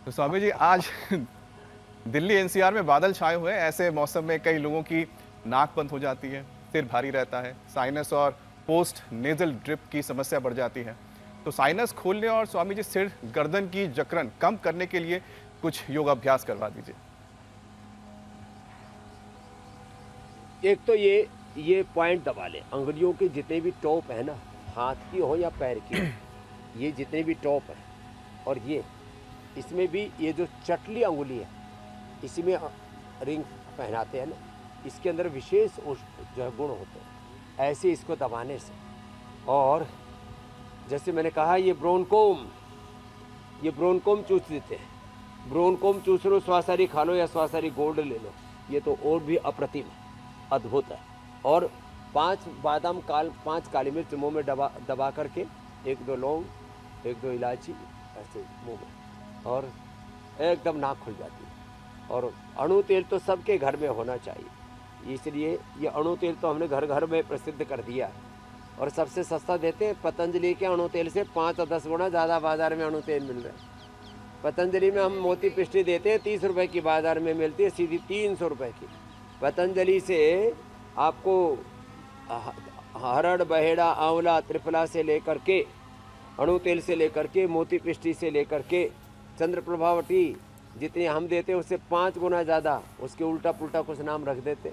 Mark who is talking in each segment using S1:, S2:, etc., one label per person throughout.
S1: तो स्वामी जी आज दिल्ली एनसीआर में बादल छाए हुए हैं। ऐसे मौसम में कई लोगों की नाक बंद हो जाती है, सिर भारी रहता है, साइनस और पोस्ट नेजल ड्रिप की समस्या बढ़ जाती है। तो साइनस खोलने और स्वामी जी सिर गर्दन की जकड़न कम करने के लिए कुछ योगाभ्यास करवा दीजिए।
S2: एक तो ये पॉइंट दबा ले, अंगुलियों के जितने भी टॉप है ना, हाथ की हो या पैर की हो, ये जितने भी टॉप है और ये इसमें भी ये जो चटली अंगुली है इसमें रिंग पहनाते हैं ना, इसके अंदर विशेष जो है गुण होते हैं। ऐसे इसको दबाने से, और जैसे मैंने कहा ये ब्रोनकोम चूस देते हैं। ब्रोनकोम चूस लो, स्वासारी खा लो या स्वासारी गोल्ड ले लो, ये तो और भी अप्रतिम है, अद्भुत है। और 5 काली मिर्च मुंह में दबा करके 1-2 लौंग, 1-2 इलायची ऐसे मुंह में, और एकदम नाक खुल जाती है। और अणु तेल तो सबके घर में होना चाहिए, इसलिए ये अणु तेल तो हमने घर घर में प्रसिद्ध कर दिया। और सबसे सस्ता देते हैं पतंजलि के अणु तेल से 5 और 10 गुना ज़्यादा बाज़ार में अणु तेल मिल रहा है। पतंजलि में हम मोती पिष्टी देते हैं 30 रुपये की, बाज़ार में मिलती है सीधी 300 रुपये की। पतंजलि से आपको हरड़, बहेड़ा, आंवला, त्रिफला से लेकर के, अणु तेल से लेकर के, मोती पिष्टी से लेकर के, चंद्र प्रभावटी जितनी हम देते हैं उससे 5 गुना ज़्यादा, उसके उल्टा पुल्टा कुछ नाम रख देते।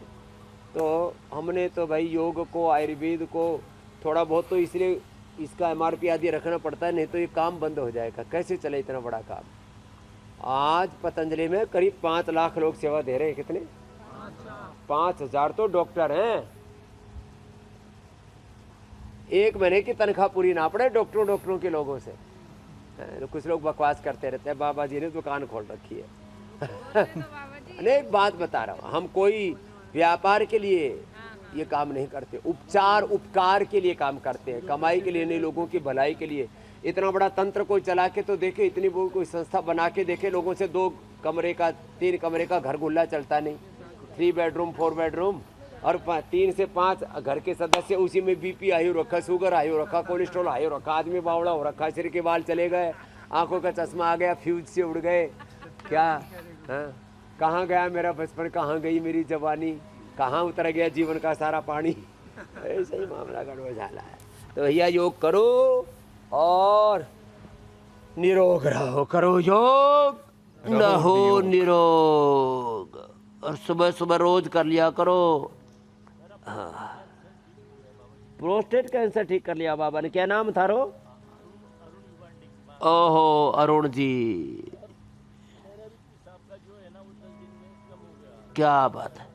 S2: तो हमने तो भाई योग को, आयुर्वेद को थोड़ा बहुत तो इसलिए इसका MRP आदि रखना पड़ता है, नहीं तो ये काम बंद हो जाएगा। कैसे चले इतना बड़ा काम। आज पतंजलि में करीब 5 लाख लोग सेवा दे रहे हैं। कितने? 5000 तो डॉक्टर हैं। 1 महीने की तनख्वाह पूरी ना पड़े डॉक्टरों के लोगों से। कुछ लोग बकवास करते रहते हैं, बाबा जी ने दुकान खोल रखी है। नहीं, एक बात बता रहा हूँ, हम कोई व्यापार के लिए ये काम नहीं करते, उपकार के लिए काम करते हैं, कमाई के लिए नहीं, लोगों की भलाई के लिए। इतना बड़ा तंत्र कोई चला के तो देखे, इतनी बड़ी कोई संस्था बना के देखे, लोगों से 2 कमरे का 3 कमरे का घर गुल्ला चलता नहीं, 3 बेडरूम 4 बेडरूम, और 3 से 5 घर के सदस्य, उसी में BP हाई हो रखा, शुगर हाई हो रखा, कोलेस्ट्रॉल हाई हो रखा, आदमी बावड़ा हो रखा, सिर के बाल चले गए, आंखों का चश्मा आ गया, फ्यूज से उड़ गए। क्या कहाँ गया मेरा बचपन, कहाँ गई मेरी जवानी, कहाँ उतर गया जीवन का सारा पानी। ऐसा ही मामला गड़बड़झाला है। तो भैया योग करो और निरोग रहो, करो योग न हो निरोग, और सुबह सुबह रोज कर लिया करो। हाँ, प्रोस्टेट कैंसर ठीक कर लिया बाबा ने। क्या नाम था रो? ओहो, अरुण जी, क्या बात है,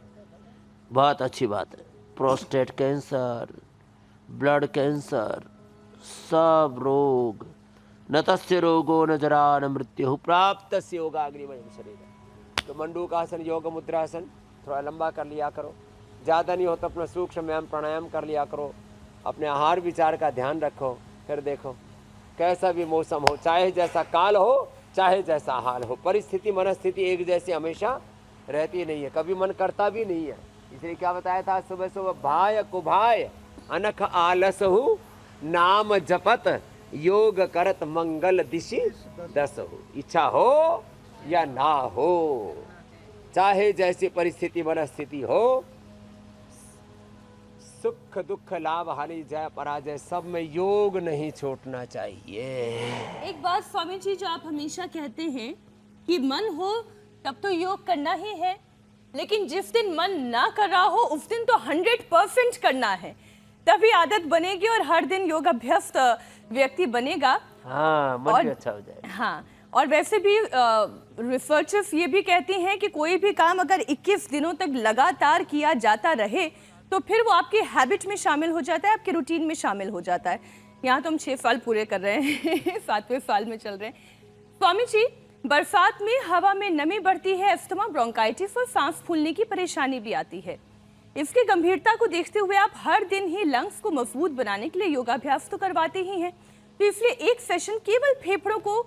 S2: बहुत अच्छी बात है। प्रोस्टेट कैंसर, ब्लड कैंसर, सब रोग, न तस्य रोगो न जरा न मृत्यु प्राप्त योगाग्निमयम शरीर। तो मंडूकासन, योग मुद्रासन थोड़ा लंबा कर लिया करो, ज़्यादा नहीं हो तो अपना सूक्ष्म व्यायाम प्राणायाम कर लिया करो, अपने आहार विचार का ध्यान रखो। फिर देखो कैसा भी मौसम हो, चाहे जैसा काल हो, चाहे जैसा हाल हो, परिस्थिति मनस्थिति एक जैसी हमेशा रहती नहीं है, कभी मन करता भी नहीं है। इसलिए क्या बताया था सुबह सुबह, भाय कुभाय अनख आलस हूँ, नाम जपत योग करत मंगल दिशि दस हो। इच्छा हो या ना हो, चाहे जैसी परिस्थिति मनस्थिति हो, सुख दुख लाभ हानि जय पराजय, सब में योग नहीं छूटना चाहिए।
S3: एक बात स्वामी जी जो आप हमेशा कहते हैं कि मन हो तब तो योग करना ही है, लेकिन जिस दिन मन ना कर रहा हो उस दिन तो 100% करना है, तभी आदत बनेगी और हर दिन योग अभ्यस्त व्यक्ति बनेगा।
S2: हाँ, मन भी अच्छा हो जाएगा।
S3: हाँ, और वैसे भी रिसर्चर्स ये भी कहते हैं कि कोई भी काम अगर 21 दिनों तक लगातार किया जाता रहे तो फिर वो आपकी हैबिट में शामिल हो जाता है, आपके रूटीन में शामिल हो जाता है। यहाँ तो हम 6 साल पूरे कर रहे हैं, 7वें साल में चल रहे हैं। स्वामी जी, बरसात में हवा में नमी बढ़ती है, अस्थमा, ब्रोंकाइटिस और सांस फूलने की परेशानी भी आती है। इसकी गंभीरता को देखते हुए आप हर दिन ही लंग्स को मजबूत बनाने के लिए योगाभ्यास तो करवाते ही हैं, तो इसलिए एक सेशन केवल फेफड़ों को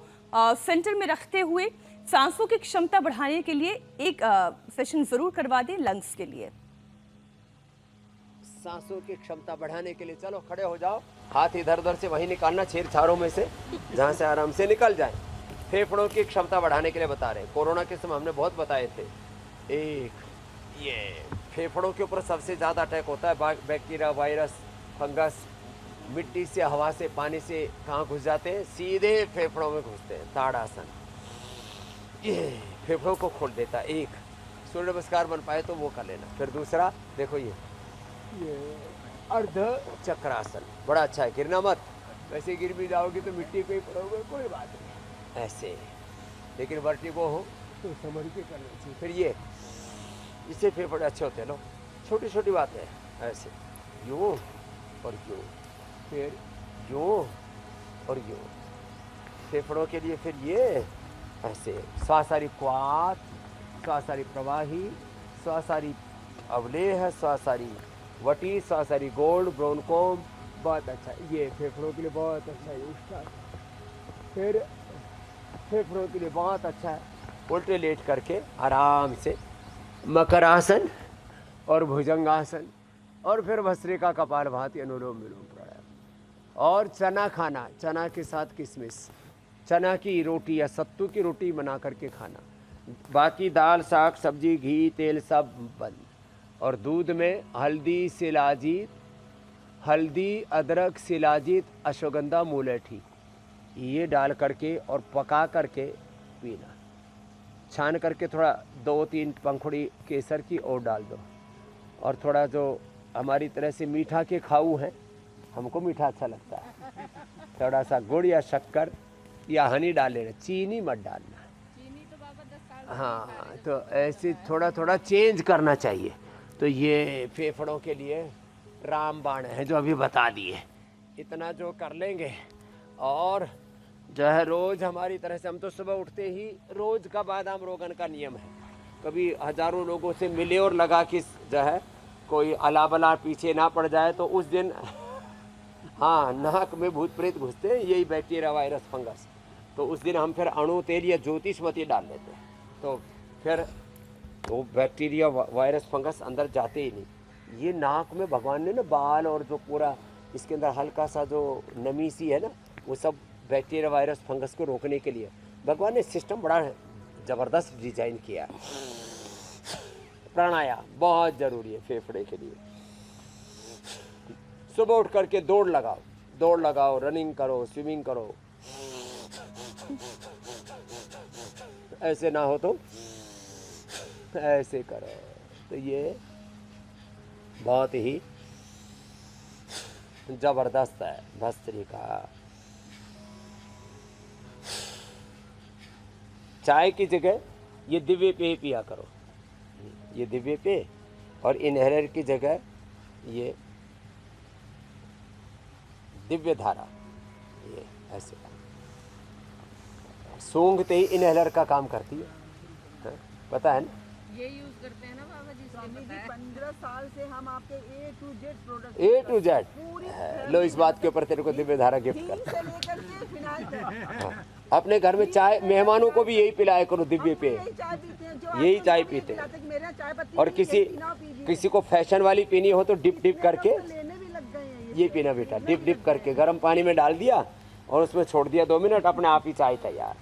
S3: सेंटर में रखते हुए सांसों की क्षमता बढ़ाने के लिए एक सेशन जरूर करवा दें लंग्स के लिए।
S2: सांसों की क्षमता बढ़ाने के लिए चलो खड़े हो जाओ, हाथ इधर उधर से वहीं निकालना, छेड़छाड़ों में से जहाँ से आराम से निकल जाए। फेफड़ों की क्षमता बढ़ाने के लिए बता रहे हैं। कोरोना के समय हमने बहुत बताए थे। एक ये फेफड़ों के ऊपर सबसे ज़्यादा अटैक होता है, बैक्टीरिया, वायरस, फंगस मिट्टी से, हवा से, पानी से कहाँ घुस जाते हैं? सीधे फेफड़ों में घुसते हैं। ताड़ासन ये फेफड़ों को खोल देता है। एक सूर्य नमस्कार बन पाए तो वो कर लेना। फिर दूसरा देखो ये अर्ध चक्रासन बड़ा अच्छा है। गिरना मत, वैसे गिर भी जाओगे तो मिट्टी पे ही पड़ोगे, कोई बात नहीं ऐसे, लेकिन वर्टिगो हो तो समझ के करना चाहिए। फिर ये इससे फेफड़े अच्छे होते हैं। लो छोटी छोटी बातें हैं ऐसे, यूँ और यूँ, फिर यूँ और यूँ फेफड़ों के लिए। फिर ये ऐसे श्वासारी क्वाथ, श्वासारी प्रवाही, श्वासारी अवलेह, श्वासारी वटी, श्वासारी गोल्ड, ब्रोनकोम, बहुत अच्छा ये फेफड़ों के लिए बहुत अच्छा है। उसका फिर फेफड़ों के लिए बहुत अच्छा है। उल्टे लेट करके आराम से मकरासन और भुजंगासन, और फिर भस्त्रिका, कपालभाति, अनुलोम विलोम प्राणायाम। और चना खाना, चना के साथ किशमिश, चना की रोटी या सत्तू की रोटी बना करके खाना। बाकी दाल, साग, सब्जी, घी, तेल सब बंद। और दूध में हल्दी, शिलाजीत, हल्दी, अदरक, शिलाजीत, अश्वगंधा, मुलेठी ये डाल करके और पका करके पीना। छान करके थोड़ा 2-3 पंखुड़ी केसर की और डाल दो। और थोड़ा जो हमारी तरह से मीठा के खाऊ हैं, हमको मीठा अच्छा लगता है, थोड़ा सा गुड़ या शक्कर या हनी डाल लेना, चीनी मत डालना। हाँ, तो ऐसे थोड़ा थोड़ा चेंज करना चाहिए। तो ये फेफड़ों के लिए रामबाण है जो अभी बता दिए। इतना जो कर लेंगे, और जो है रोज़ हमारी तरह से हम तो सुबह उठते ही रोज़ का बादाम रोगन का नियम है। कभी हज़ारों लोगों से मिले और लगा कि जो है कोई अला बला पीछे ना पड़ जाए, तो उस दिन हाँ नाक में भूत प्रेत घुसते हैं, यही बैक्टीरिया, वायरस, फंगस। तो उस दिन हम फिर अणु तेल या ज्योतिषमती डाल लेते हैं, तो फिर वो बैक्टीरिया, वायरस, फंगस अंदर जाते ही नहीं। ये नाक में भगवान ने ना बाल और जो पूरा इसके अंदर हल्का सा जो नमी सी है ना, वो सब बैक्टीरिया, वायरस, फंगस को रोकने के लिए भगवान ने सिस्टम बड़ा ज़बरदस्त डिजाइन किया। प्राणायाम बहुत ज़रूरी है फेफड़े के लिए। सुबह उठ करके दौड़ लगाओ, रनिंग करो, स्विमिंग करो। ऐसे ना हो तो ऐसे करो। तो ये बहुत ही जबरदस्त है भस्त्रिका। चाय की जगह ये दिव्य पेय पिया करो, ये दिव्य पेय। और इनहेलर की जगह ये दिव्य धारा, ये ऐसे सूंघते ही इनहेलर का काम करती है, पता है ना?
S4: ये यूज करते हैं ना बाबा जी,
S5: स्वामी जी 15 साल से हम आपके A to Z product,
S2: A to Z। लो इस बात के ऊपर तेरे को दिव्य धारा गिफ्ट कर।
S5: से लेकर के फिनाइल तक
S2: अपने घर में चाय, मेहमानों को भी यही पिलाया करो, दिव्य पेय।
S5: यही चाय पीते हैं, जो
S2: यही
S5: आपको
S2: चाय
S5: लोग
S2: पीते हैं।
S5: पिलाते हैं कि मेरे यहाँ चाय पत्ती
S2: और
S5: नहीं है,
S2: किसी
S5: पीना पीजिए।
S2: किसी को फैशन वाली पीनी हो तो डिप डिप करके
S5: तो लेने भी लग गए हैं
S2: ये पीना बेटा। डिप डिप करके गर्म पानी में डाल दिया और उसमें छोड़ दिया 2 मिनट, अपने आप ही चाय तैयार।